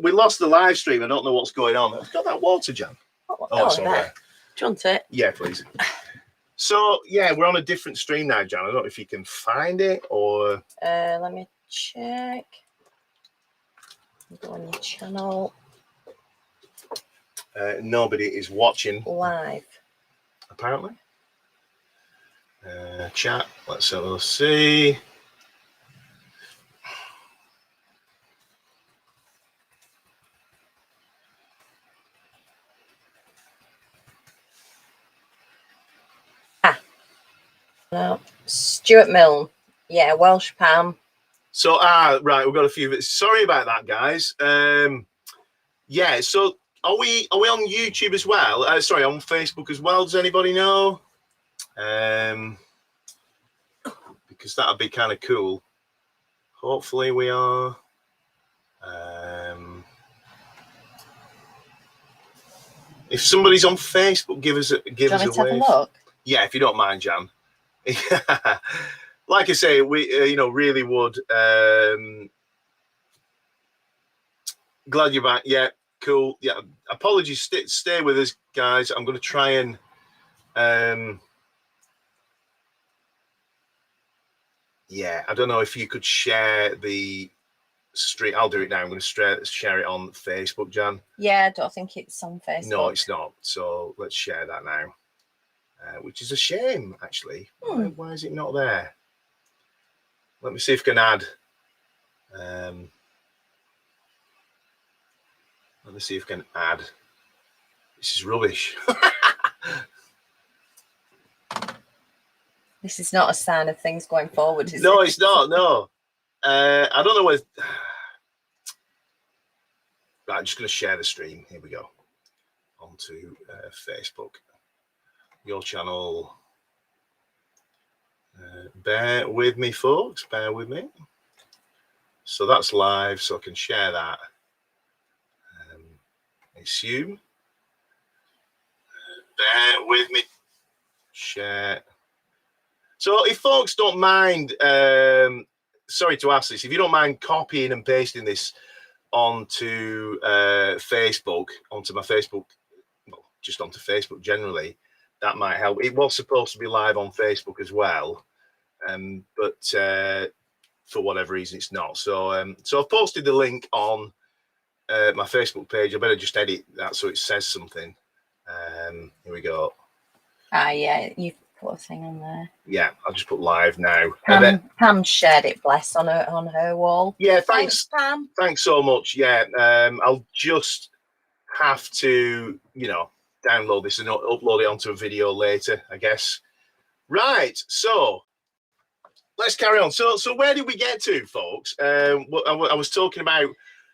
we lost the live stream. I don't know what's going on. I've got that water, Jan. Oh, it's over there. Do you want it? Yeah, please. So, yeah, we're on a different stream now, Jan. I don't know if you can find it or... Let me check. Go on your channel. Nobody is watching. Live. Apparently. Chat. Let's have a see. No. Stuart Milne. Yeah, Welsh Pam. So, right, we've got a few. Sorry about that, guys. Yeah, so are we on YouTube as well? Sorry, on Facebook as well. Does anybody know? Because that'd be kind of cool. Hopefully we are. If somebody's on Facebook, give us a wave. Have a look? Yeah, if you don't mind, Jan. Like I say, we really would. Glad you're back. Yeah, cool. Yeah, apologies. Stay with us, guys. I'm going to try and yeah, I don't know if you could share the stream. I'll do it now. I'm going to share it on Facebook, Jan. Yeah, I don't think it's on Facebook. No, it's not. So let's share that now, which is a shame, actually. Why is it not there? Let me see if I can add. Let me see if I can add. This is rubbish. This is not a sign of things going forward, is it? No, it's not. No. I don't know where. Right, I'm just going to share the stream. Here we go. Onto Facebook. Your channel. Bear with me, folks. Bear with me. So that's live, so I can share that. Assume. Bear with me. Share. So if folks don't mind, sorry to ask this, if you don't mind copying and pasting this onto Facebook, onto my Facebook, well, just onto Facebook generally, that might help. It was supposed to be live on Facebook as well, but for whatever reason it's not. So so I've posted the link on my Facebook page. I better just edit that so it says something. Here we go. Yeah, you put a thing on there. Yeah, I'll just put live now. Pam shared it, bless, on her wall. Yeah, thanks Pam. Thanks so much. Yeah, I'll just have to, download this and upload it onto a video later, I guess. Right, so let's carry on. So where did we get to, folks? I was talking about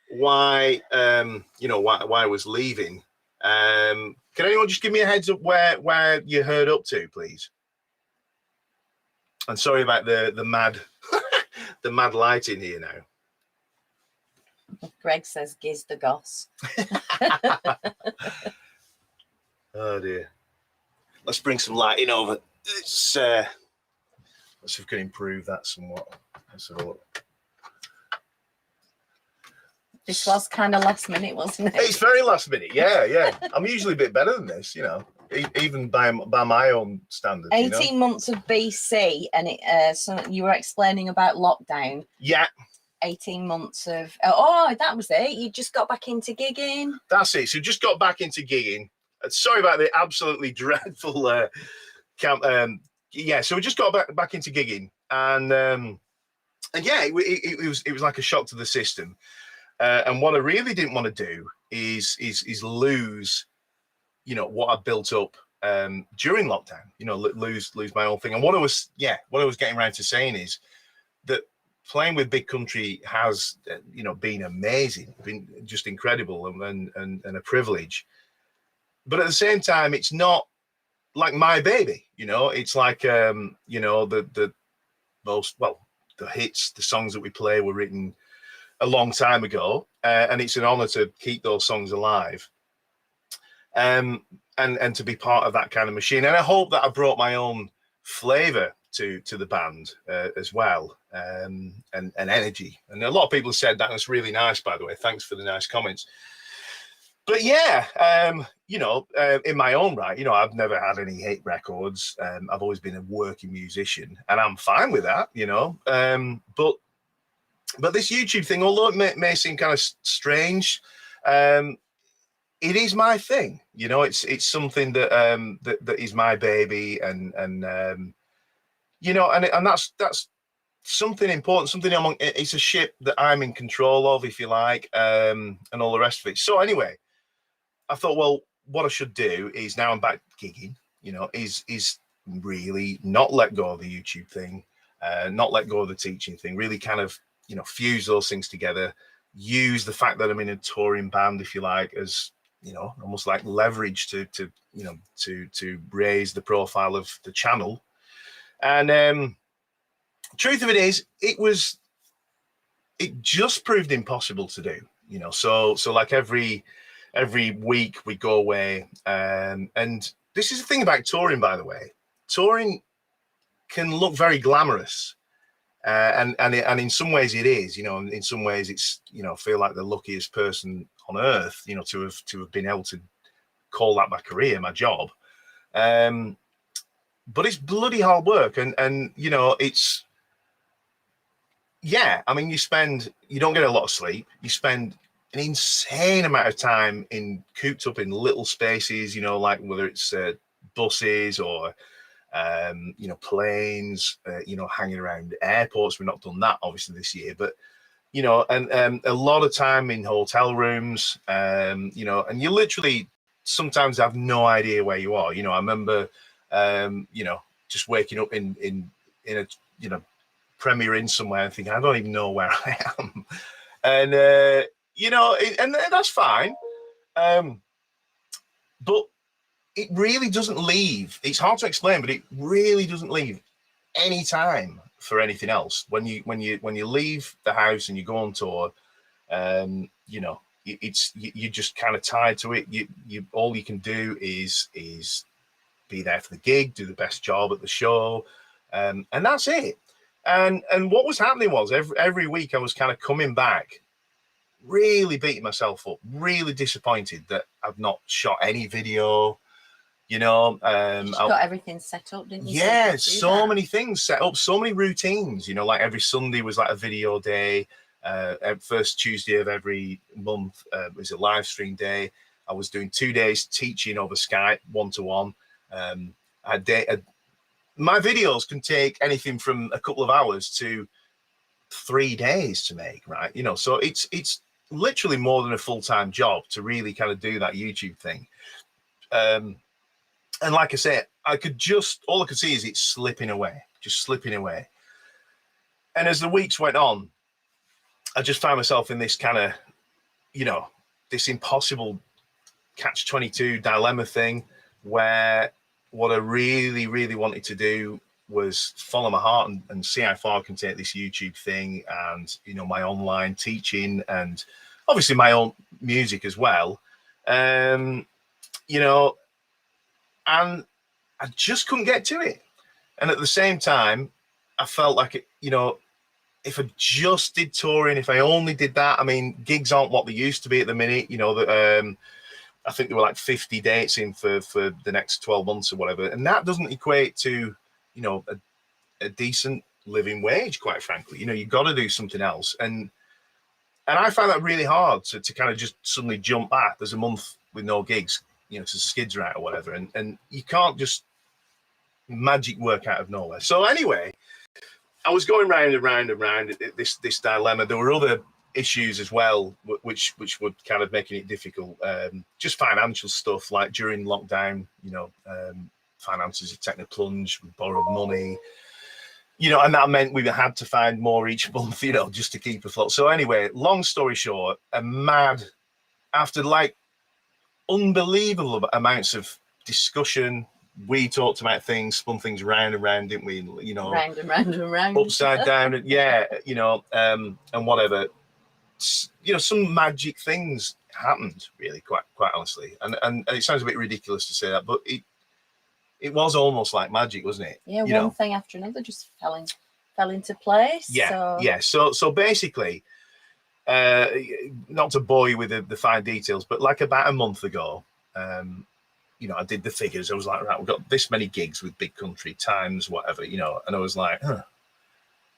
why why I was leaving. Can anyone just give me a heads up where you heard up to, please? And sorry about the mad the mad lighting here now. Greg says giz the goss. Oh dear. Let's bring some lighting over. Let's see if we can improve that somewhat. Let's have a look. This was kind of last minute, wasn't it? It's very last minute, yeah. I'm usually a bit better than this, even by my own standards. 18 months of BC, and so you were explaining about lockdown. Yeah. 18 months of that was it. You just got back into gigging. That's it. So just got back into gigging. Sorry about the absolutely dreadful yeah. So we just got back into gigging, and yeah, it was like a shock to the system. And what I really didn't want to do is lose, what I built up during lockdown. Lose my own thing. And what I was getting around to saying is that playing with Big Country has, been amazing, been just incredible and a privilege. But at the same time, it's not like my baby. It's like the hits, the songs that we play were written a long time ago, and it's an honor to keep those songs alive, and to be part of that kind of machine. And I hope that I brought my own flavor to the band as well, and energy. And a lot of people said that was really nice, by the way. Thanks for the nice comments. But yeah, in my own right, I've never had any hit records. I've always been a working musician, and I'm fine with that, but this YouTube thing, although it may seem kind of strange, it is my thing. It's something that that is my baby, and that's something important, something it's a ship that I'm in control of, if you like, and all the rest of it. So anyway, I thought, well, what I should do is, now I'm back gigging, is really not let go of the YouTube thing, not let go of the teaching thing, really kind of, fuse those things together, use the fact that I'm in a touring band, if you like, as, almost like leverage to raise the profile of the channel. And truth of it is, it just proved impossible to do, so like every week we go away, and this is the thing about touring, by the way. Touring can look very glamorous, and in some ways it is, in some ways it's, I feel like the luckiest person on earth, to have been able to call that my career, my job. But it's bloody hard work, and it's, yeah, I mean, you don't get a lot of sleep. You spend an insane amount of time cooped up in little spaces, like whether it's buses or planes, hanging around airports. We've not done that obviously this year, but and a lot of time in hotel rooms, and you literally sometimes have no idea where you are. I remember just waking up in a Premier Inn somewhere and thinking, I don't even know where I am. And and that's fine, but it really doesn't leave. It's hard to explain, but it really doesn't leave any time for anything else. When you leave the house and you go on tour, you're just kind of tied to it. You all you can do is be there for the gig, do the best job at the show, and that's it. And what was happening was every week I was kind of coming back, really beating myself up, really disappointed that I've not shot any video. Got everything set up, didn't you? Yeah, so many things set up, so many routines. Like every Sunday was like a video day. First Tuesday of every month was a live stream day. I was doing 2 days teaching over Skype, 1-to-1. My videos can take anything from a couple of hours to 3 days to make, right? So it's literally more than a full-time job to really kind of do that YouTube thing. And like I said, all I could see is it slipping away, just slipping away. And as the weeks went on, I just found myself in this kind of, this impossible catch-22 dilemma thing, where what I really, really wanted to do was follow my heart and see how far I can take this YouTube thing, and, my online teaching, and obviously my own music as well. And I just couldn't get to it. And at the same time, I felt like if I just did touring, if I only did that, I mean, gigs aren't what they used to be at the minute. That I think there were like 50 dates in for the next 12 months or whatever, and that doesn't equate to a decent living wage, quite frankly. You've got to do something else, and I find that really hard to kind of just suddenly jump back. There's a month with no gigs, to skids are out or whatever, and you can't just magic work out of nowhere. So anyway, I was going round and round and round this dilemma. There were other issues as well, which were kind of making it difficult. Just financial stuff, like during lockdown, finances have taken a plunge. We borrowed money, and that meant we had to find more each month, just to keep afloat. So anyway, long story short, after like unbelievable amounts of discussion, we talked about things, spun things round and round, didn't we? Round and round and round, upside down, and whatever. Some magic things happened, really, quite honestly, and it sounds a bit ridiculous to say that, but it was almost like magic, wasn't it? Yeah, You one know? thing after another just fell into place. Yeah. So basically, not to bore you with the fine details, but like about a month ago, you know, I did the figures. I was like, right, we've got this many gigs with Big Country times whatever, you know, and I was like, huh.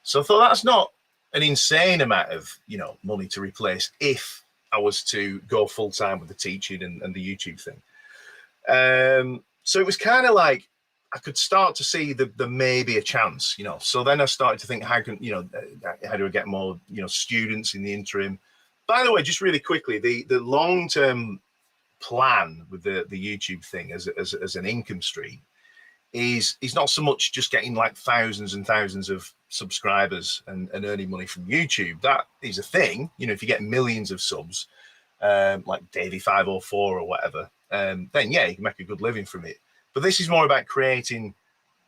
So I thought that's not an insane amount of, you know, money to replace if I was to go full time with the teaching and the YouTube thing. So it was kind of like I could start to see the maybe a chance, you know. So then I started to think, how can, you know, how do I get more, you know, students in the interim? By the way, just really quickly, the long term plan with the YouTube thing as an income stream is not so much just getting like thousands and thousands of subscribers and earning money from YouTube. That is a thing, you know. If you get millions of subs, like Davey 504 or whatever, then yeah, you can make a good living from it. But this is more about creating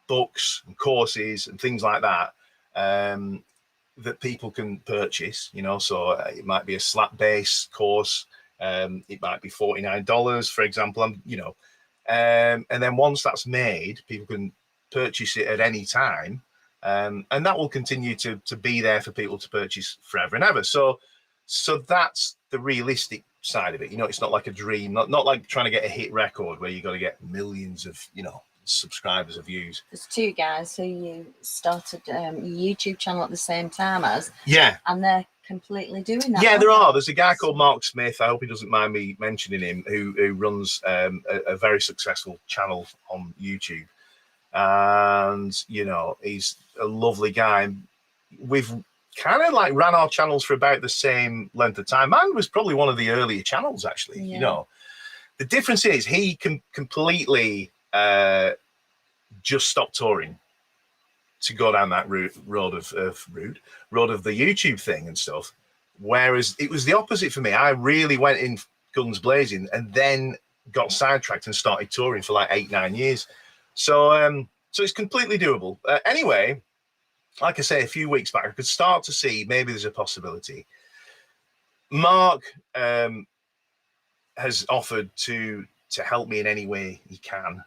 books and courses and things like that, that people can purchase, you know. So it might be a slap bass course, it might be $49, for example, you know. And then once that's made, people can purchase it at any time, and that will continue to be there for people to purchase forever and ever. So that's the realistic side of it. You know, it's not like a dream, not like trying to get a hit record where you got to get millions of, you know, subscribers or views. There's two guys who you started your YouTube channel at the same time as. Yeah. And they're completely doing that. Yeah, there are. There's a guy called Mark Smith. I hope he doesn't mind me mentioning him, who runs a very successful channel on YouTube. And, you know, he's a lovely guy. We've kind of like ran our channels for about the same length of time. Mine was probably one of the earlier channels, actually. Yeah. You know, the difference is he can completely just stop touring to go down that road of the YouTube thing and stuff. Whereas it was the opposite for me. I really went in guns blazing and then got sidetracked and started touring for like 8-9 years. So it's completely doable. Anyway, like I say, a few weeks back, I could start to see maybe there's a possibility. Mark has offered to help me in any way he can,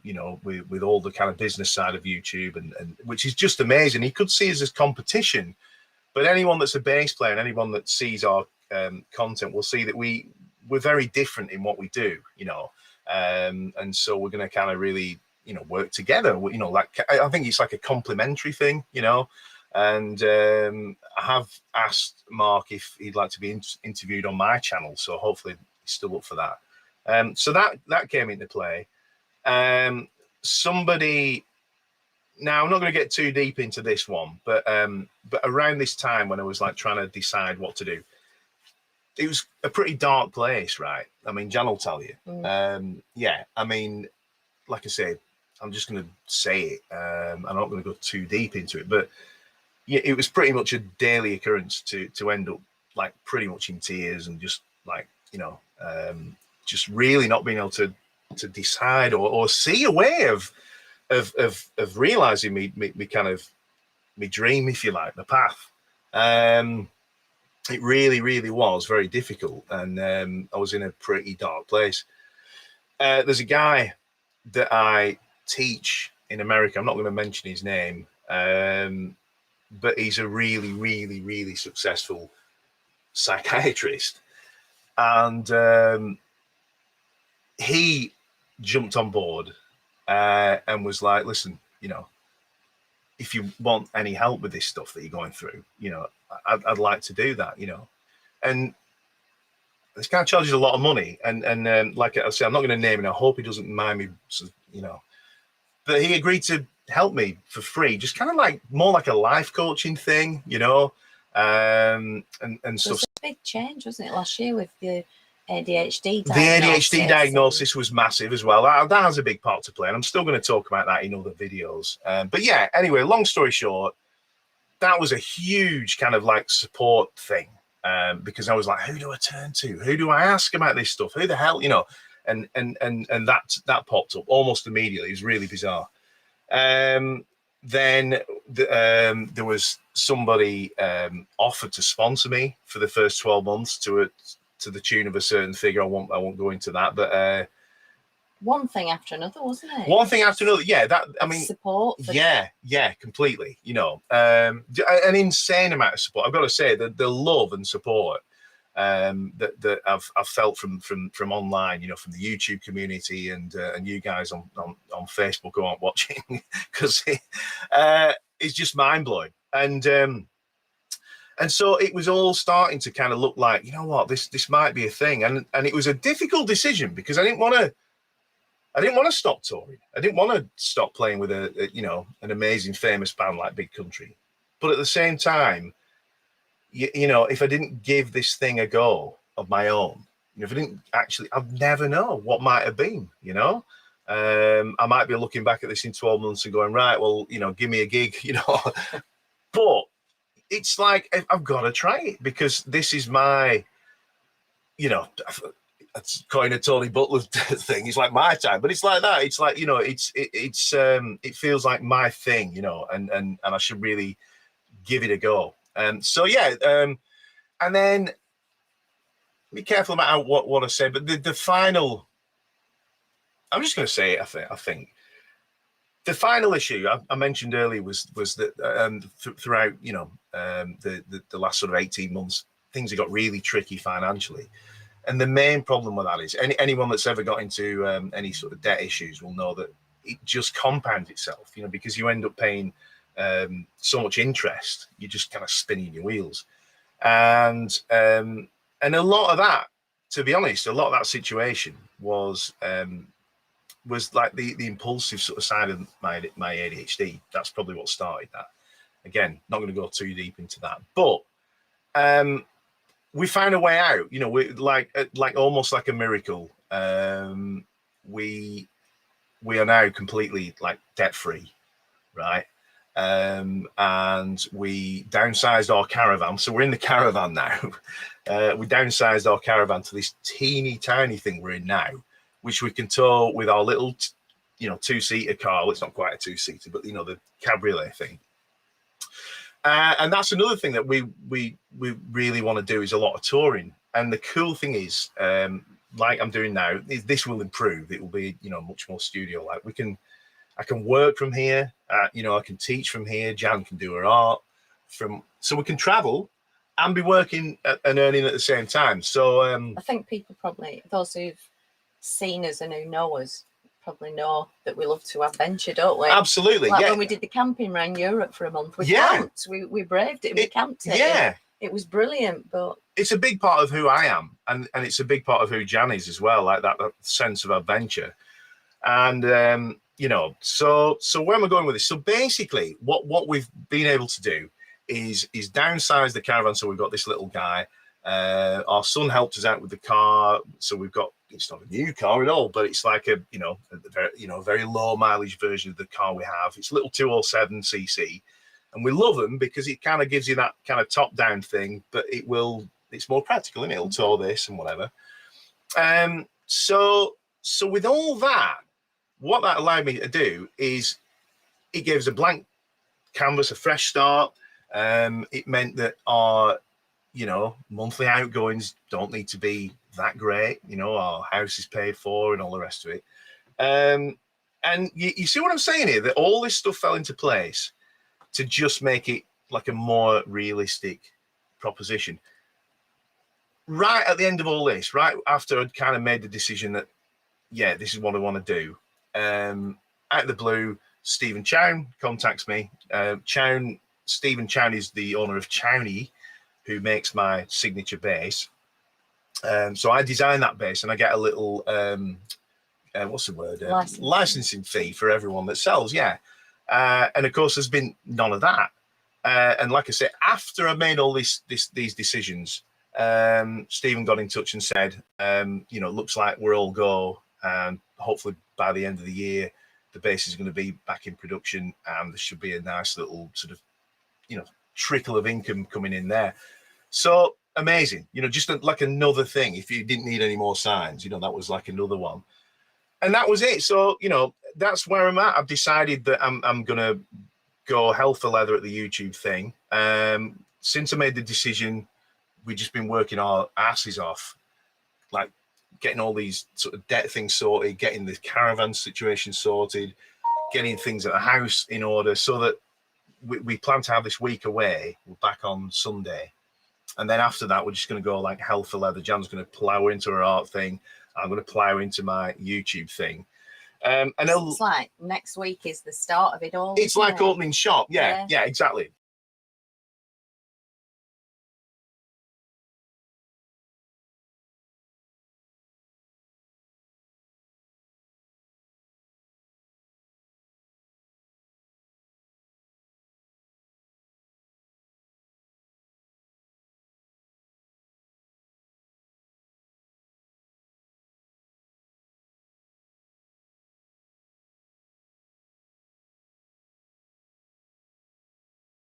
you know, with all the kind of business side of YouTube, and which is just amazing. He could see us as competition, but anyone that's a bass player and anyone that sees our content will see that we're very different in what we do, you know, and so we're going to kind of really, you know, work together. You know, like I think it's like a complementary thing, you know. And I have asked Mark if he'd like to be interviewed on my channel, so hopefully he's still up for that. So that came into play. Somebody, now I'm not going to get too deep into this one, but around this time when I was like trying to decide what to do, it was a pretty dark place, right? I mean, Jan will tell you. Yeah, I mean, like I said, I'm just going to say it. I'm not going to go too deep into it, but yeah, it was pretty much a daily occurrence to end up like pretty much in tears and just like, you know, just really not being able to decide or see a way of realizing me kind of me dream, if you like, the path. It really was very difficult, and I was in a pretty dark place. There's a guy that I teach in America. I'm not going to mention his name, but he's a really successful psychiatrist, and he jumped on board and was like, listen, you know, if you want any help with this stuff that you're going through, you know, I'd like to do that, you know. And this guy charges a lot of money, and like I say, I'm not going to name him. I hope he doesn't mind me, you know, but he agreed to help me for free, just kind of like more like a life coaching thing, you know. And stuff. It was a big change, wasn't it, last year with the ADHD diagnosis? The ADHD diagnosis was massive as well. That has a big part to play, and I'm still going to talk about that in other videos. But yeah, anyway, long story short, that was a huge kind of like support thing, because I was like, who do I turn to? Who do I ask about this stuff? Who the hell, you know? And that popped up almost immediately. It was really bizarre. Then there was somebody offered to sponsor me for the first 12 months to the tune of a certain figure. I won't go into that, but one thing after another, wasn't it? One thing after another. Yeah, that I mean, support. Yeah, completely. You know, an insane amount of support. I've got to say that the love and support that I've felt from online, you know, from the YouTube community and you guys on Facebook who aren't watching, because it's just mind blowing. And so it was all starting to kind of look like, you know what, this might be a thing, and it was a difficult decision because I didn't want to stop touring. I didn't want to stop playing with a you know, an amazing famous band like Big Country, but at the same time, you know, if I didn't give this thing a go of my own, you know, if I didn't actually, I'd never know what might have been, you know. I might be looking back at this in 12 months and going, right, well, you know, give me a gig, you know. But it's like, I've got to try it because this is my, you know, it's kind of Tony Butler thing. It's like my time, but it's like that. It's like, you know, it feels like my thing, you know, and I should really give it a go. So yeah, and then be careful about what I say, but the final, I'm just going to say it. I think the final issue I mentioned earlier was that throughout, you know, the last sort of 18 months, things have got really tricky financially. And the main problem with that is anyone that's ever got into any sort of debt issues will know that it just compounds itself, you know, because you end up paying so much interest, you're just kind of spinning your wheels. And a lot of that, to be honest, a lot of that situation was like the impulsive sort of side of my ADHD. That's probably what started that. Again, not going to go too deep into that, but we found a way out. You know, we like almost like a miracle. We are now completely like debt free, right? And we downsized our caravan, so we're in the caravan now. We downsized our caravan to this teeny tiny thing we're in now, which we can tow with our little, you know, 2-seater car. Well, it's not quite a 2-seater, but you know, the cabriolet thing. And that's another thing that we really want to do is a lot of touring. And the cool thing is, like I'm doing now, this will improve. It will be, you know, much more studio like. I can work from here. You know, I can teach from here. Jan can do her art so we can travel and be working and earning at the same time. So I think people probably, those who've seen us and who know us, probably know that we love to adventure, don't we? Absolutely. Like yeah. when we did the camping around Europe for a month, we Yeah. camped. We braved it. We camped it. Yeah. It was brilliant, but it's a big part of who I am, and it's a big part of who Jan is as well. Like that sense of adventure, and you know. So where am I going with this? So basically, what we've been able to do is downsize the caravan. So we've got this little guy. Our son helped us out with the car, so we've got. It's not a new car at all, but it's like a very low mileage version of the car we have. It's a little 207cc, and we love them because it kind of gives you that kind of top down thing, but it's more practical, and it'll tow this and whatever. So with all that, what that allowed me to do is it gave us a blank canvas, a fresh start. It meant that our, you know, monthly outgoings don't need to be that great. You know, our house is paid for and all the rest of it. And you see what I'm saying here? That all this stuff fell into place to just make it like a more realistic proposition. Right at the end of all this, right after I'd kind of made the decision that, yeah, this is what I want to do. Out of the blue, Stephen Chown contacts me. Stephen Chown is the owner of Chowney, who makes my signature bass. So I design that bass, and I get a little what's the word? Licensing fee for everyone that sells. Yeah, and of course there's been none of that. And like I said, after I made all these decisions, Stephen got in touch and said, you know, looks like we're all go, and hopefully by the end of the year, the bass is going to be back in production, and there should be a nice little sort of, you know, trickle of income coming in there. So amazing, you know, just like another thing. If you didn't need any more signs, you know, that was like another one, and that was it. So, you know, that's where I'm at. I've decided that I'm gonna go hell for leather at the YouTube thing. Since I made the decision, we've just been working our asses off, like getting all these sort of debt things sorted, getting the caravan situation sorted, getting things at the house in order, so that we plan to have this week away. We're back on Sunday. And then after that, we're just going to go like hell for leather. Jan's going to plow into her art thing. I'm going to plow into my YouTube thing. And it's like next week is the start of it all. It's like opening shop. Yeah, exactly.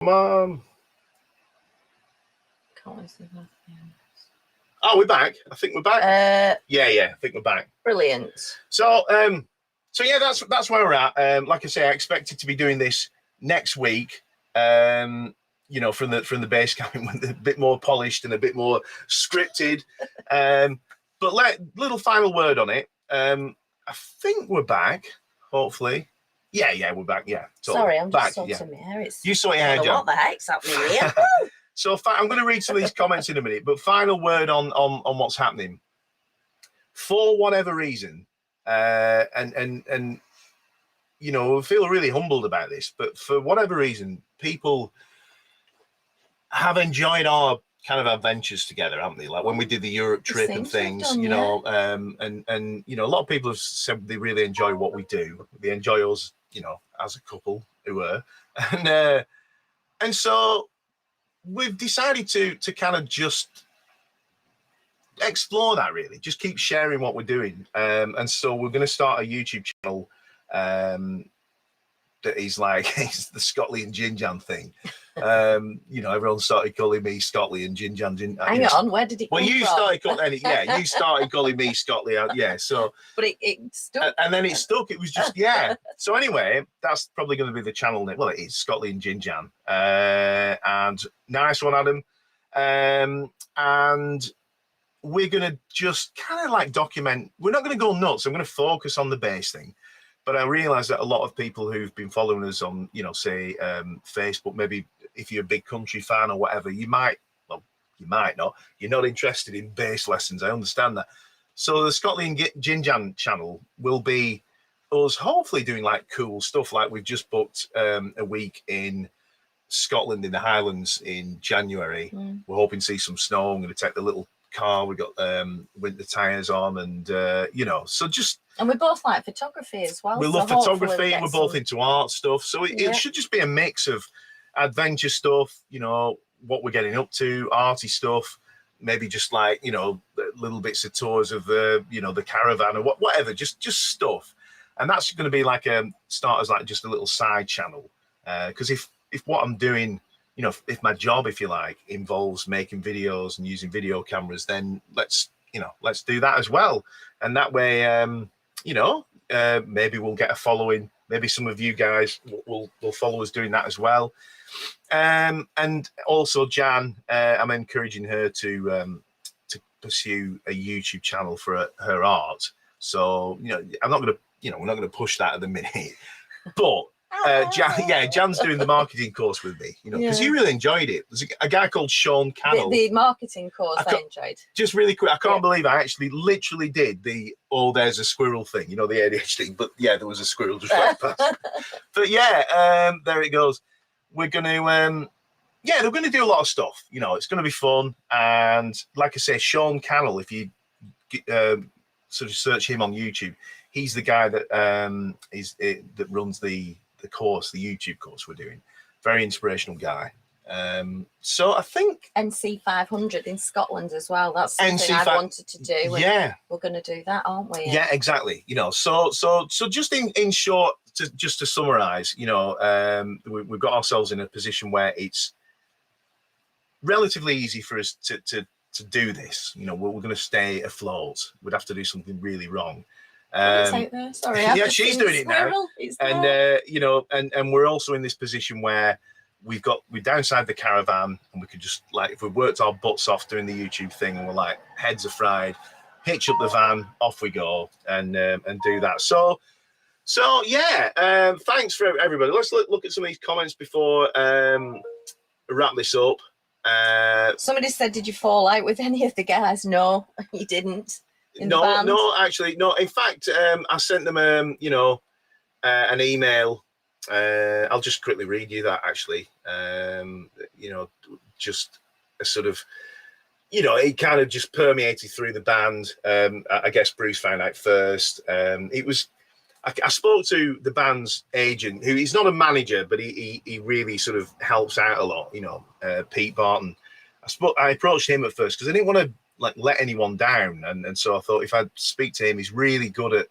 Come on. Oh, we're back. I think we're back. Yeah, I think we're back. Brilliant. So yeah, that's where we're at. Like I say, I expected to be doing this next week. From the base camp, a bit more polished and a bit more scripted. But little final word on it. I think we're back. Hopefully. Yeah, we're back. Yeah. Totally. Sorry, I'm just sorting my hair. You sort your hair, Jan. What the heck's happening here? So I'm going to read some of these comments in a minute, but final word on what's happening. For whatever reason, and we feel really humbled about this, but for whatever reason, people have enjoyed our kind of adventures together, haven't they? Like when we did the Europe trip and things, and a lot of people have said they really enjoy what we do. They enjoy us, as a couple who were, and so we've decided to kind of just explore that, really, just keep sharing what we're doing. And so we're going to start a YouTube channel that is like it's the Scotty and Ginjan thing. Everyone started calling me Scotty and Ginjan. Hang on, where did it come from? You started calling me Scotty. Yeah, so but it stuck, and then it stuck. It was just So anyway, that's probably going to be the channel name. Well, it is Scotty and Ginjan. And nice one, Adam. And we're going to just kind of like document. We're not going to go nuts. I'm going to focus on the base thing. But I realise that a lot of people who've been following us on, say, Facebook, maybe if you're a big country fan or whatever, you might not. You're not interested in bass lessons. I understand that. So the Scotty and Ginjan channel will be us hopefully doing like cool stuff. Like we've just booked a week in Scotland in the Highlands in January. We're hoping to see some snow. I'm going to take the little car. We've got winter tyres on and, so just... And we both like photography as well. We love photography. We're both into art stuff. So it should just be a mix of adventure stuff, what we're getting up to, arty stuff, maybe just like, little bits of tours of the caravan or whatever, just stuff. And that's going to be like start as like just a little side channel. Because if what I'm doing, if my job, if you like, involves making videos and using video cameras, then let's do that as well. And that way, maybe we'll get a following. Maybe some of you guys will follow us doing that as well. And also Jan, I'm encouraging her to pursue a YouTube channel for her art. So I'm not going to, we're not going to push that at the minute, but. Jan's doing the marketing course with me, because he really enjoyed it. There's a guy called Sean Cannell. The marketing course I enjoyed. Just really quick, I can't believe I actually literally did there's a squirrel thing, the ADHD, but there was a squirrel just right past. But there it goes. We're going to, they're going to do a lot of stuff. It's going to be fun. And like I say, Sean Cannell, if you sort of search him on YouTube, he's the guy that that runs the course, the YouTube course we're doing. Very inspirational guy. So I think NC 500 in Scotland as well. That's something I wanted to do. We're going to do that, aren't we? Yeah, exactly. So just in short, to summarize, we've got ourselves in a position where it's relatively easy for us to do this. We're going to stay afloat. We'd have to do something really wrong. Sorry, she's doing it now, and we're also in this position where we downside the caravan, and we could just if we worked our butts off doing the YouTube thing, and we're like heads are fried, hitch up the van, off we go, and do that. So yeah, thanks for everybody. Let's look at some of these comments before wrap this up. Somebody said, did you fall out with any of the guys? No, you didn't. No, actually, no. In fact, I sent them, an email. I'll just quickly read you that, actually. Just a sort of, it kind of just permeated through the band. I guess Bruce found out first. I spoke to the band's agent, who he's not a manager, but he really sort of helps out a lot, Pete Barton. I approached him at first because I didn't want to let anyone down. And so I thought if I speak to him, he's really good at,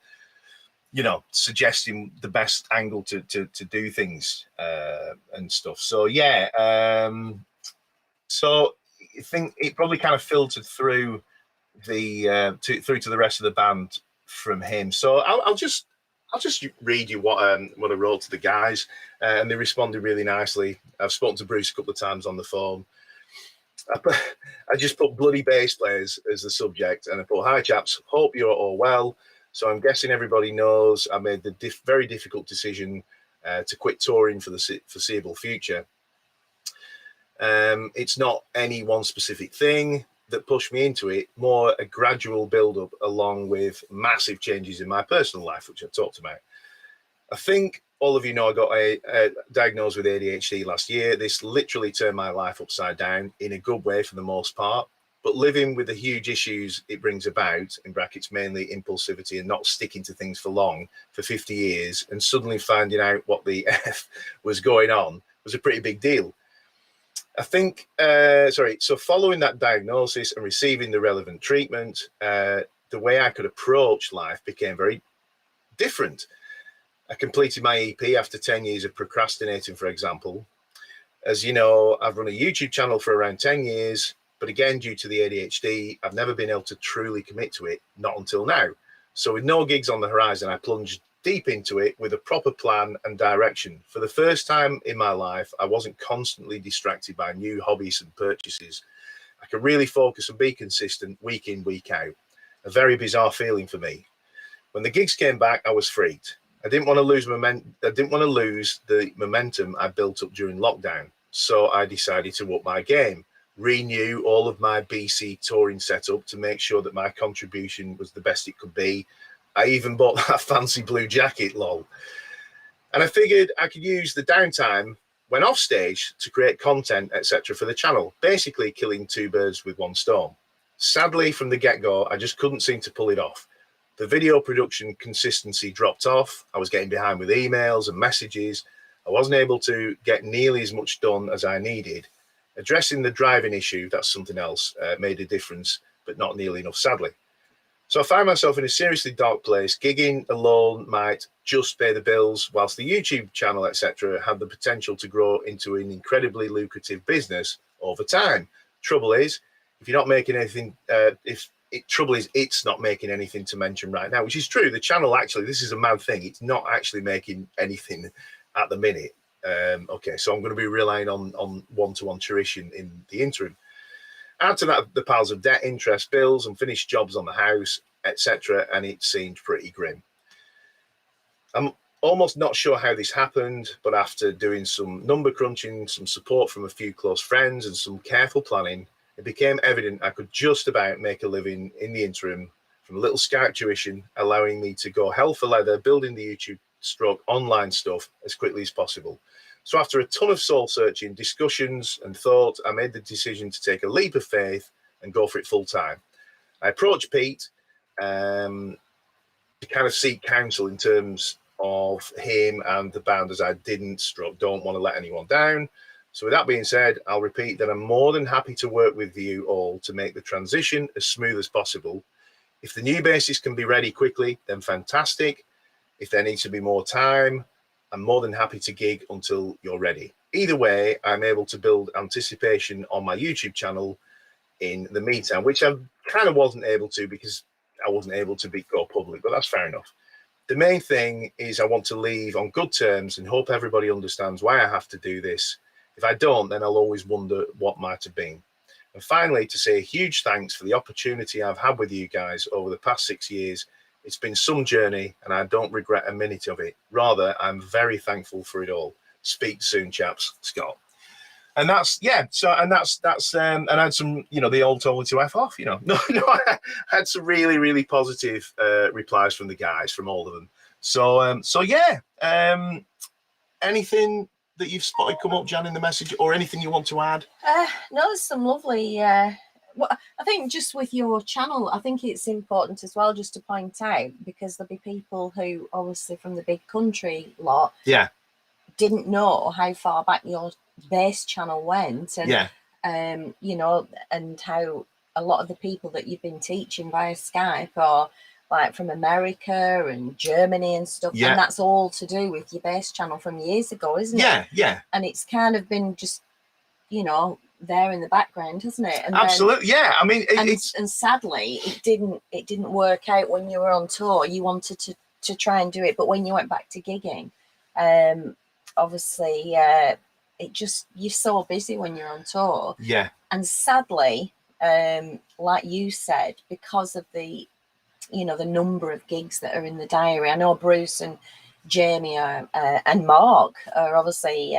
suggesting the best angle to do things and stuff. So, yeah. So I think it probably kind of filtered through through to the rest of the band from him. So I'll just read you what I wrote to the guys, and they responded really nicely. I've spoken to Bruce a couple of times on the phone. I just put bloody bass players as the subject, and I put, hi chaps, hope you're all well. So I'm guessing everybody knows I made the very difficult decision to quit touring for the foreseeable future. It's not any one specific thing that pushed me into it, more a gradual build-up along with massive changes in my personal life, which I talked about. I think all of you know I got diagnosed with ADHD last year. This literally turned my life upside down in a good way for the most part, but living with the huge issues it brings about, in brackets mainly impulsivity and not sticking to things for long, for 50 years, and suddenly finding out what the F was going on was a pretty big deal. I think, so following that diagnosis and receiving the relevant treatment, the way I could approach life became very different. I completed my EP after 10 years of procrastinating, for example. As you know, I've run a YouTube channel for around 10 years, but again, due to the ADHD, I've never been able to truly commit to it, not until now. So with no gigs on the horizon, I plunged deep into it with a proper plan and direction. For the first time in my life, I wasn't constantly distracted by new hobbies and purchases. I could really focus and be consistent week in, week out. A very bizarre feeling for me. When the gigs came back, I was freaked. I didn't want to lose the momentum I built up during lockdown. So I decided to up my game, renew all of my BC touring setup to make sure that my contribution was the best it could be. I even bought that fancy blue jacket, lol. And I figured I could use the downtime when off stage to create content, etc. for the channel, basically killing two birds with one stone. Sadly, from the get-go, I just couldn't seem to pull it off. The video production consistency dropped off. I was getting behind with emails and messages. I wasn't able to get nearly as much done as I needed. Addressing the driving issue, that's something else, made a difference, but not nearly enough, sadly. So I found myself in a seriously dark place. Gigging alone might just pay the bills, whilst the YouTube channel, etc., had the potential to grow into an incredibly lucrative business over time. Trouble is, if you're not making anything, it's not making anything to mention right now, which is true. The channel, actually, this is a mad thing. It's not actually making anything at the minute. Okay, so I'm going to be relying on one-to-one tuition in the interim. Add to that the piles of debt, interest, bills, unfinished jobs on the house, etc., and it seemed pretty grim. I'm almost not sure how this happened, but after doing some number crunching, some support from a few close friends, and some careful planning, it became evident I could just about make a living in the interim from a little scout tuition, allowing me to go hell for leather, building the YouTube online stuff as quickly as possible. So after a ton of soul searching, discussions and thought, I made the decision to take a leap of faith and go for it full time. I approached Pete to kind of seek counsel in terms of him and the band, as I don't want to let anyone down. So with that being said, I'll repeat that I'm more than happy to work with you all to make the transition as smooth as possible. If the new bassist can be ready quickly, then fantastic. If there needs to be more time, I'm more than happy to gig until you're ready. Either way, I'm able to build anticipation on my YouTube channel in the meantime, which I kind of wasn't able to because I wasn't able to go public, but that's fair enough. The main thing is I want to leave on good terms and hope everybody understands why I have to do this. If I don't, then I'll always wonder what might have been. And finally, to say a huge thanks for the opportunity I've had with you guys over the past 6 years. It's been some journey, and I don't regret a minute of it. Rather, I'm very thankful for it all. Speak soon, chaps. Scott. And that's, yeah. So, and that's and I had some, you know, the old told me to F off, you know. No, I had some really, really positive replies from the guys, from all of them. So yeah. Anything that you've spotted come up, Jan, in the message, or anything you want to add? No, there's some lovely. Well, I think just with your channel, I think it's important as well just to point out, because there'll be people who obviously from the big country lot, Yeah, didn't know how far back your base channel went, and yeah, you know, and how a lot of the people that you've been teaching via Skype are like from America and Germany and stuff, Yeah. and that's all to do with your base channel from years ago, isn't it? Yeah. And it's kind of been just, you know, there in the background, hasn't it? And Absolutely, yeah. I mean, and sadly, it didn't work out when you were on tour. You wanted to try and do it, but when you went back to gigging, obviously, it just, you're so busy when you're on tour. Yeah. And sadly, like you said, because of the, you know, the number of gigs that are in the diary. I know Bruce and Jamie are, and Mark are obviously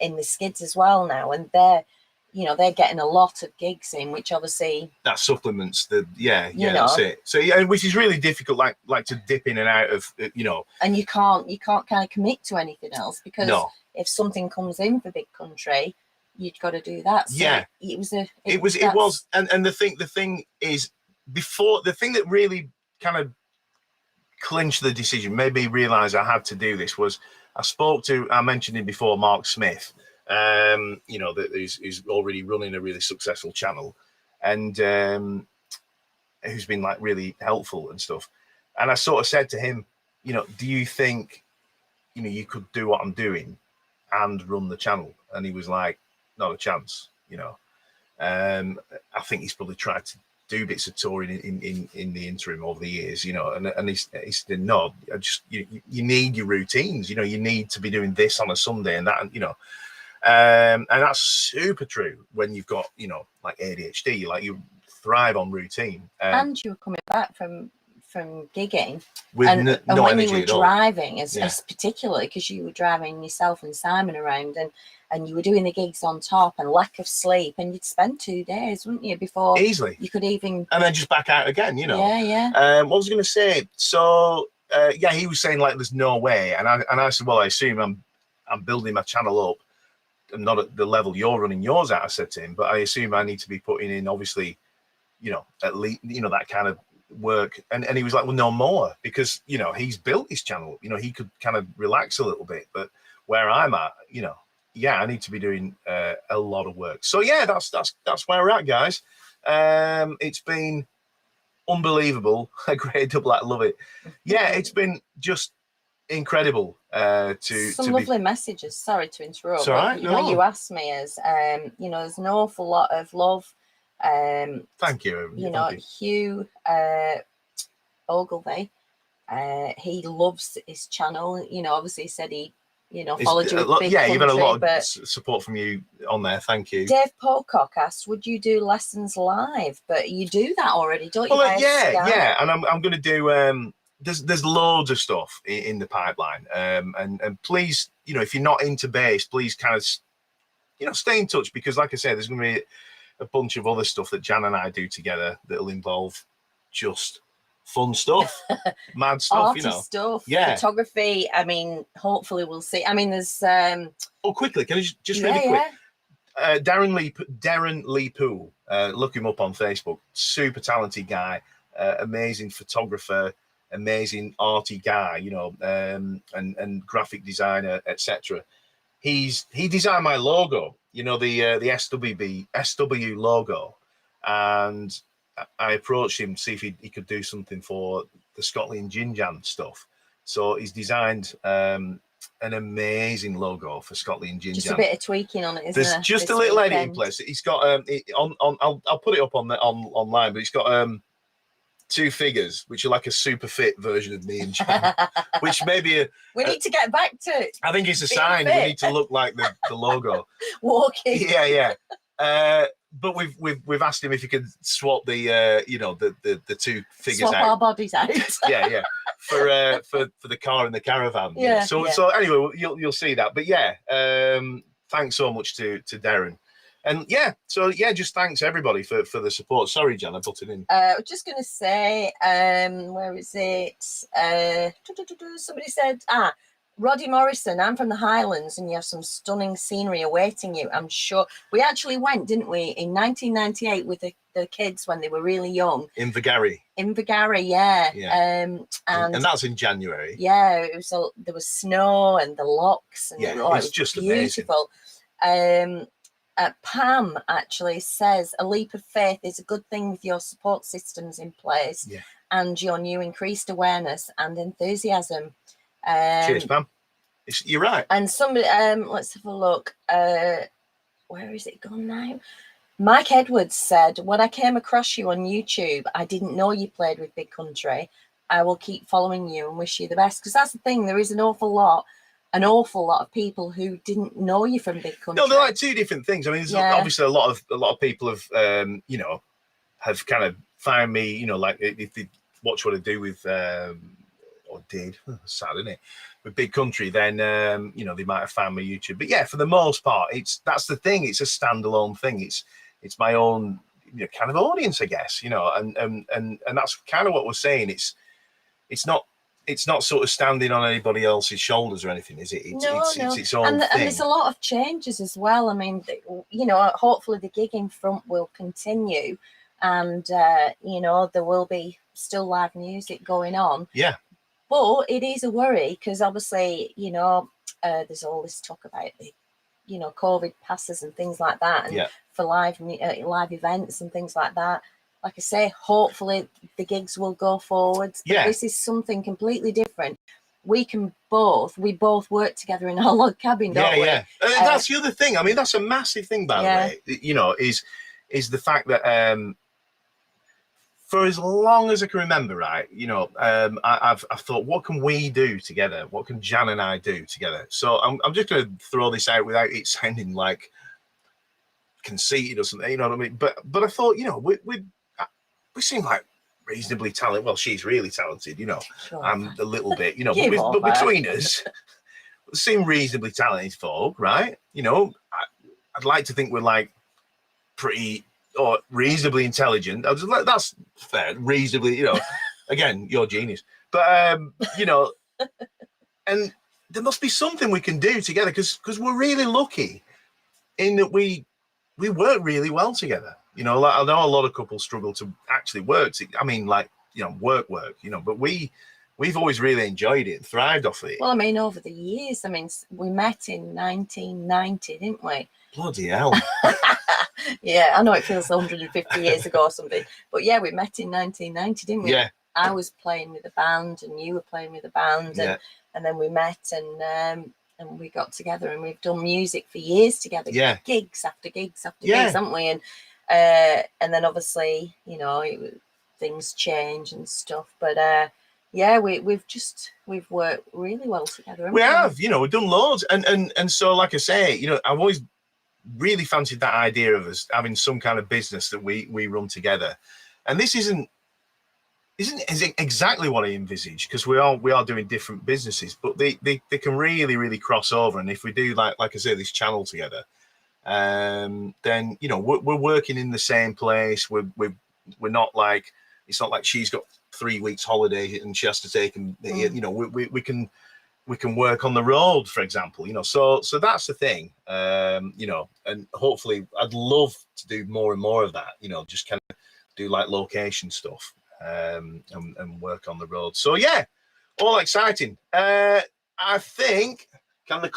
in the skids as well now, and they're, you know, they're getting a lot of gigs in, which obviously that supplements the you know, that's it. So yeah, which is really difficult, like to dip in and out of, you know. And you can't kind of commit to anything else, because if something comes in for big country, you've got to do that. So yeah, it was and the thing is, before, the thing that really kind of clinched the decision, made me realize I had to do this, was I mentioned him before, Mark Smith, you know, that is already running a really successful channel, and who's been like really helpful and stuff. And I sort of said to him, you know, do you think, you know, you could do what I'm doing and run the channel? And he was like, not a chance, you know. I think he's probably tried to do bits of touring in the interim over the years, you know, and he said, no, you need your routines, you know, you need to be doing this on a Sunday and that, and you know, and that's super true when you've got, you know, like ADHD, like you thrive on routine. And you were coming back from gigging with and no when energy you were at all. driving, as particularly because you were driving yourself and Simon around, and you were doing the gigs on top, and lack of sleep, and you'd spend 2 days, wouldn't you, before easily you could even, and then just back out again, you know. What was I going to say? So yeah, he was saying like there's no way, and I said, well, I assume I'm building my channel up. I'm not at the level you're running yours at, I said to him, but I assume I need to be putting in, obviously, you know, at least, you know, that kind of work. And he was like, well, no more, because, you know, he's built his channel, you know, he could kind of relax a little bit, but where I'm at, you know, yeah, I need to be doing a lot of work. So yeah, that's where we're at, guys. It's been unbelievable. A great double act, love it. Yeah, it's been just incredible some lovely messages. Sorry to interrupt. It's all right, you know, you asked me as you know, there's an awful lot of love. Thank you. You know, Hugh Ogilvy, he loves his channel. You know, obviously he said he, you know, followed you with Big Country, you've had a lot of support from you on there. Thank you. Dave Pocock asked, would you do lessons live? But you do that already, don't you? Well, yeah, and I'm going to do. There's loads of stuff in the pipeline, and please, you know, if you're not into bass, please kind of, you know, stay in touch, because like I said, there's going to be a bunch of other stuff that Jan and I do together that'll involve just fun stuff, mad stuff, you know, stuff, photography. I mean, hopefully we'll see. I mean, there's oh, quickly, can I just really quick? Darren Lee Poole, look him up on Facebook. Super talented guy, amazing photographer, amazing arty guy, you know, and graphic designer, etc. He designed my logo, you know, the SW logo, and I approached him to see if he could do something for the Scotland Gin Jam stuff. So he's designed an amazing logo for Scotland Gin Jam. Just a bit of tweaking on it, isn't there? There's just a little edit in place. He's got I'll put it up online, but he's got 2 figures which are like a super fit version of me and Jan, which maybe we need to get back to. I think it's a sign. We need to look like the logo. Walking. Yeah. but we've asked him if he could swap the the two figures Swap out. our bodies out. yeah, for the car and the caravan. Yeah, So yeah. so anyway, you'll see that. But yeah, thanks so much to Darren. And yeah, so yeah, just thanks everybody for the support. Sorry, Jan, I butted in. I was just going to say, where is it? Somebody said, Roddy Morrison, I'm from the Highlands and you have some stunning scenery awaiting you. I'm sure we actually went, didn't we, in 1998 with the kids when they were really young. Invergarry, yeah. And that's in January. Yeah, it was there was snow and the locks. And yeah, it was just beautiful. Pam actually says a leap of faith is a good thing with your support systems in place and your new increased awareness and enthusiasm. Cheers, Pam. You're right. And somebody, let's have a look. Where is it gone now? Mike Edwards said, when I came across you on YouTube, I didn't know you played with Big Country. I will keep following you and wish you the best. Because that's the thing, there is an awful lot of people who didn't know you from Big Country. No, they're like two different things. I mean, there's obviously a lot of people have have kind of found me, like if they watch what I do with or did, sad, isn't it? With Big Country, then they might have found my YouTube. But yeah, for the most part, that's the thing. It's a standalone thing. It's my own kind of audience, I guess. And that's kind of what we're saying. It's not sort of standing on anybody else's shoulders or anything, is it? It's its own thing. And there's a lot of changes as well. I mean, hopefully the gigging front will continue, and there will be still live music going on. Yeah. But it is a worry because obviously, there's all this talk about the, COVID passes and things like that, and for live events and things like that. Like I say, hopefully the gigs will go forwards. But this is something completely different. We both work together in our log cabin, don't we? Yeah. That's the other thing. I mean, that's a massive thing, by the way. Is the fact that for as long as I can remember, right, I've thought, what can we do together? What can Jan and I do together? So I'm just going to throw this out without it sounding like conceited or something, you know what I mean? But I thought, we seem like reasonably talented. Well, she's really talented, Sure. I'm a little bit, but between us, we seem reasonably talented folk, right? I'd like to think we're like pretty or reasonably intelligent. I was like, that's fair, reasonably, again, you're genius. But, and there must be something we can do together because we're really lucky in that we work really well together. I know a lot of couples struggle to actually work. I mean, like, work, but we've always really enjoyed it and thrived off it. Well, I mean, over the years, we met in 1990, didn't we? Bloody hell. Yeah, I know it feels 150 years ago or something, but yeah, we met in 1990, didn't we? Yeah. I was playing with a band and you were playing with a band, and then we met and we got together and we've done music for years together. Yeah. Gigs after gigs after gigs, haven't we? And then obviously, things change and stuff, but we've worked really well together. We have, we've done loads, and so, like I say, I've always really fancied that idea of us having some kind of business that we run together, and this isn't exactly what I envisaged because we are doing different businesses, but they can really cross over, and if we do like I say this channel together, then we're working in the same place. We're not like, it's not like she's got 3 weeks holiday and she has to take them. We can work on the road, for example. So that's the thing. And hopefully I'd love to do more and more of that. Just kind of do like location stuff and work on the road. So yeah, all exciting. I think. Can the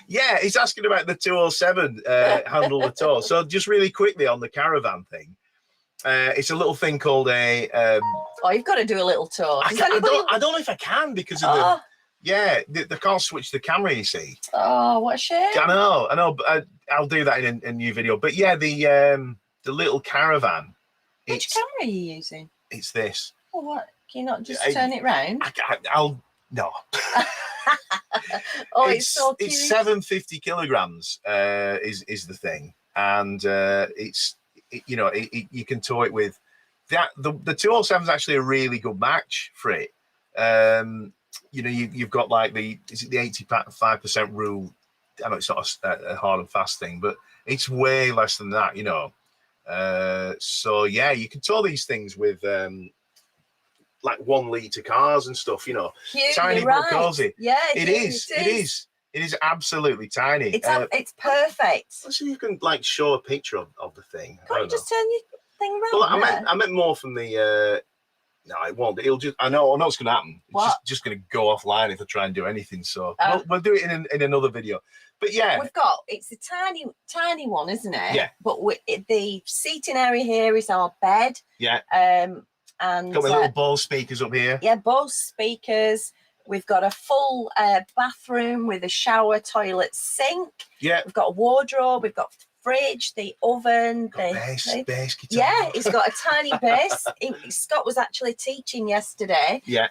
yeah, he's asking about the 207 handle the tow. So just really quickly on the caravan thing, it's a little thing called a. You've got to do a little tour. I don't know if I can because of the. Yeah, they can't switch the camera. You see. Oh, what a shame! I know, but I'll do that in a new video. But yeah, the little caravan. Which camera are you using? It's this. Oh, what? Can you not just turn it round? I'll no. Oh, it's so cute. It's 750 kilograms is the thing. and you can tow it with that. The 207 is actually a really good match for it. You've got like the 85% rule. I know it's not a hard and fast thing, but it's way less than that, so yeah, you can tow these things with like 1 litre cars and stuff, Huge, tiny you're but right. cozy. Yeah, It is absolutely tiny. It's perfect. Let's see if you can like show a picture of the thing. Can't you just turn your thing around? Well, I meant more from the no, it won't. It'll just. I know what's going to happen. It's just going to go offline if I try and do anything. So we'll do it in another video. But yeah, it's a tiny one, isn't it? Yeah. But the seating area here is our bed. Yeah. And got my little Bose speakers up here. Yeah, Bose speakers. We've got a full bathroom with a shower, toilet, sink. Yeah. We've got a wardrobe. We've got fridge, the oven, bass guitar. Yeah, it's got a tiny bass. Scott was actually teaching yesterday. Yeah.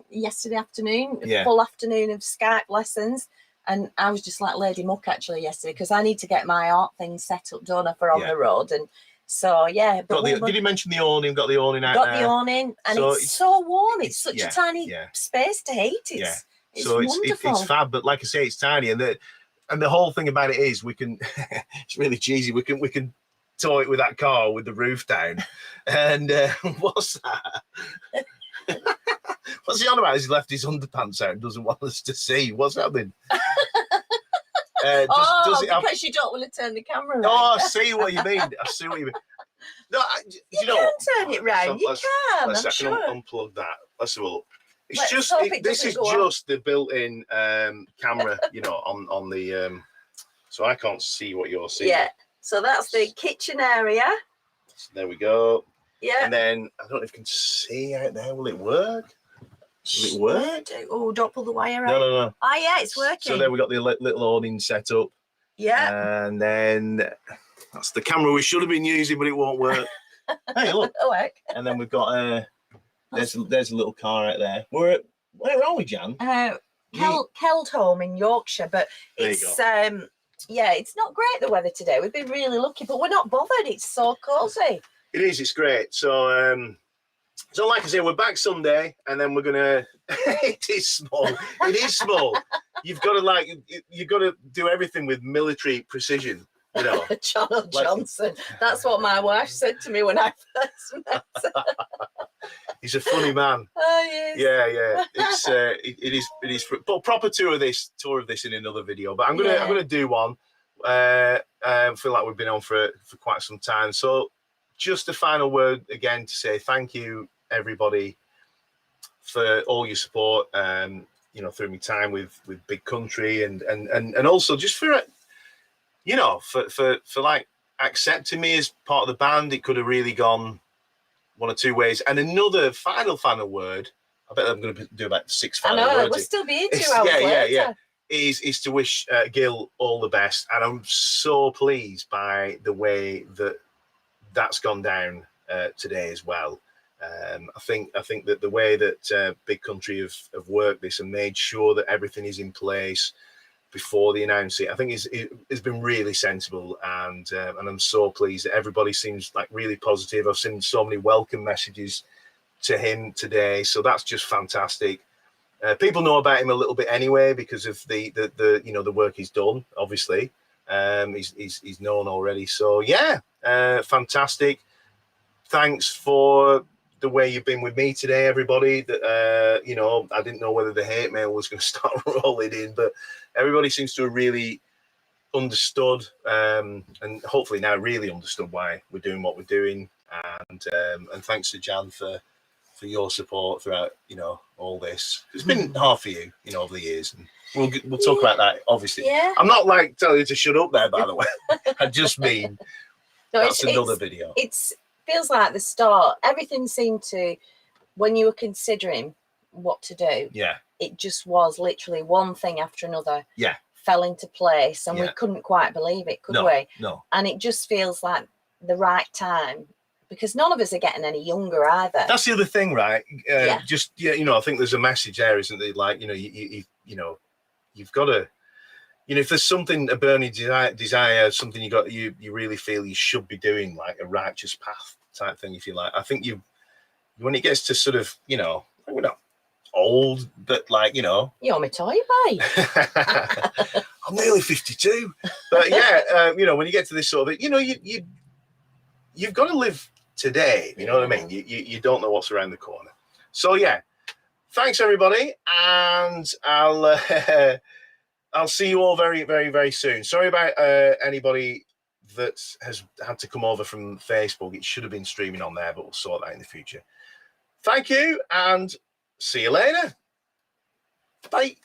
Yesterday afternoon, Yeah. full afternoon of Skype lessons, and I was just like Lady Muck actually yesterday because I need to get my art thing set up, don't I, for on the road, and so yeah. But did you mention the awning? Got the awning out got there? the awning, and so it's so warm. It's such a tiny space to heat. It's wonderful. It's fab, but like I say, it's tiny, and the whole thing about it is we can. It's really cheesy. We can tow it with that car with the roof down, and what's that? What's he on about? He's left his underpants out and doesn't want us to see. What's happening? Because you don't want to turn the camera around. Oh, I see what you mean. I see what you mean. No, you can turn it round. You can. I'm sure. Unplug that. Let's have a look. This is just the built-in camera, on the. So I can't see what you're seeing. Yeah. So that's the kitchen area. So there we go. Yeah. And then I don't know if you can see out there. Will it work? Will it work? Oh, don't pull the wire out. No. Oh yeah, it's working. So then we got the little awning set up. Yeah. And then that's the camera we should have been using, but it won't work. Hey, look. It'll work. And then we've got there's a little car out there. Where are we, Jan? Keldholm in Yorkshire, but it's it's not great the weather today. We've been really lucky, but we're not bothered. It's so cozy. It is. It's great. So so like I say, we're back Sunday, and then we're gonna. It is small. It is small. You've got to do everything with military precision. John Johnson. That's what my wife said to me when I first met. He's a funny man. Oh yes. Yeah. It's it is but proper tour of this in another video. But I'm gonna do one. I feel like we've been on for quite some time. So just a final word again to say thank you everybody for all your support. Through my time with Big Country and also just for for like accepting me as part of the band. It could have really gone one or two ways. And another final word, I bet I'm going to do about 6 final words. I know, we'll still be in 2 hours later. Is to wish Gil all the best. And I'm so pleased by the way that's gone down today as well. I think that the way that Big Country have worked this and made sure that everything is in place before they announce it, I think it's been really sensible, and I'm so pleased that everybody seems like really positive. I've seen so many welcome messages to him today, so that's just fantastic. People know about him a little bit anyway because of the work he's done. Obviously, he's known already. So yeah, fantastic. Thanks for the way you've been with me today, everybody. That I didn't know whether the hate mail was going to start rolling in, but everybody seems to have really understood, and hopefully now really understood why we're doing what we're doing. And thanks to Jan for your support throughout all this. It's been hard for you over the years, and we'll talk about that obviously. Yeah. I'm not like telling you to shut up there, by the way. I just mean that's another video. It's feels like the start. Everything seemed to, when you were considering what to do, it just was literally one thing after another fell into place, and we couldn't quite believe it, could we? No. And it just feels like the right time, because none of us are getting any younger either. That's the other thing, right? I think there's a message there, isn't there? Like, you've got to, you know, if there's something, a burning desire, something you really feel you should be doing, like a righteous path type thing, if you like. I think when it gets to sort of, you know, we're not old, but like, you know, You're my toy boy. I'm nearly 52, but yeah, you know, when you get to this sort of, you know, you've got to live today. You know what I mean? You don't know what's around the corner. So yeah, thanks everybody, and I'll see you all very, very, very soon. Sorry about anybody that has had to come over from Facebook. It should have been streaming on there, but we'll sort that in the future. Thank you, and see you later. Bye.